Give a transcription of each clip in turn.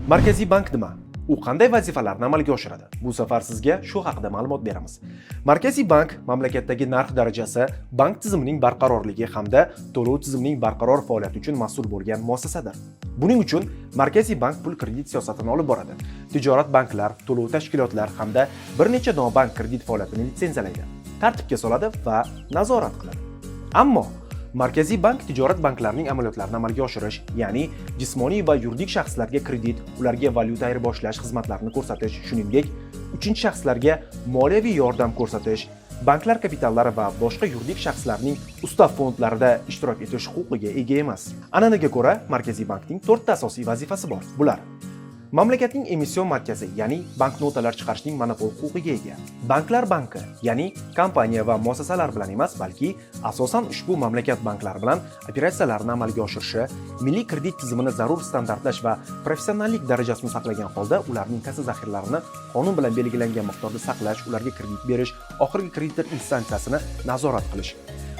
Markaziy bank nima? U qanday vazifalarni amalga oshiradi? Bu safar sizga shu haqida ma'lumot beramiz. Markaziy bank mamlakatdagi narx darajasi, bank tizimining barqarorligi hamda to'lov tizimining barqaror faoliyati uchun mas'ul bo'lgan muassasadir. Buning uchun Markaziy bank pul kredit siyosatini olib boradi. Tijorat banklar, to'lov tashkilotlari hamda bir necha nobank kredit faoliyatini litsenziyalaydi, tartibga soladi va nazorat qiladi. Ammo Markaziy bank tijorat banklarining amaliyotlarini amalga oshirish, ya'ni jismoniy va yuridik shaxslarga kredit, ularga valyuta ayirboshlash xizmatlarini ko'rsatish, shuningdek, uchinchi shaxslarga moliyaviy yordam ko'rsatish, banklar kapitallari va boshqa yuridik shaxslarning ustav fondlarida ishtirok etish huquqiga ega emas. An'anaga ko'ra, Markaziy bankning 4 ta asosiy vazifasi bor. Bular: mamlakatning emission markazi, ya'ni banknotalar chiqarishning monopol huquqiga ega. Banklar banki, ya'ni kompaniya va muassasalar bilan emas, balki asosan ushbu mamlakat banklari bilan operatsiyalarni amalga oshirishi, milliy kredit tizimini zarur standartlash va professionallik darajasini saqlagan holda ularning kassa zaxiralarini qonun bilan belgilangan miqdorda saqlash, ularga kredit berish, oxirgi kreditor instansiyasini nazorat qilish.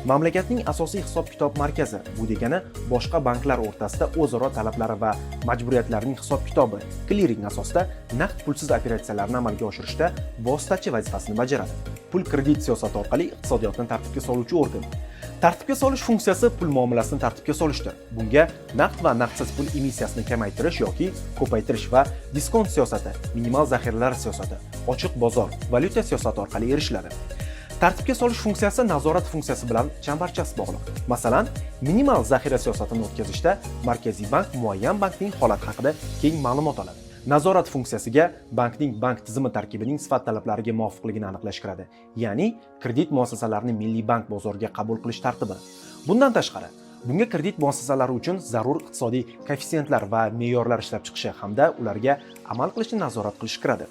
Mamlakatning asosiy hisob-kitob markazi, bu degani boshqa banklar o'rtasida o'zaro talablari va majburiyatlarining hisob-kitobi, kliring asosida naqd pulsiz operatsiyalarni amalga oshirishda vositachi vazifasini bajaradi. Pul kredit siyosati orqali iqtisodiyotni tartibga soluvchi organ. Tartibga solish funksiyasi pul muomalasini tartibga solishdir. Bunga naqd va naqdsiz pul emissiyasini kamaytirish yoki ko'paytirish va diskont siyosati, minimal zaxiralar siyosati, ochiq bozor, valyuta siyosati orqali erishiladi. Tartibga solish funksiyasi nazorat funksiyasi bilan chambarchas bog'liq. Masalan, minimal zaxira siyosatini o'tkazishda Markaziy bank muayyan bankning holati haqida keng ma'lumot oladi. Nazorat funksiyasiga bankning bank tizimi tarkibining sifat talablariga muvofiqligini aniqlash kiradi, ya'ni kredit muassasalarini milliy bank bozoriga qabul qilish tartibi. Bundan tashqari, bunga kredit muassasalari uchun zarur iqtisodiy koeffitsiyentlar va me'yorlar ishlab chiqishi hamda ularga amal qilishni nazorat qilish kiradi.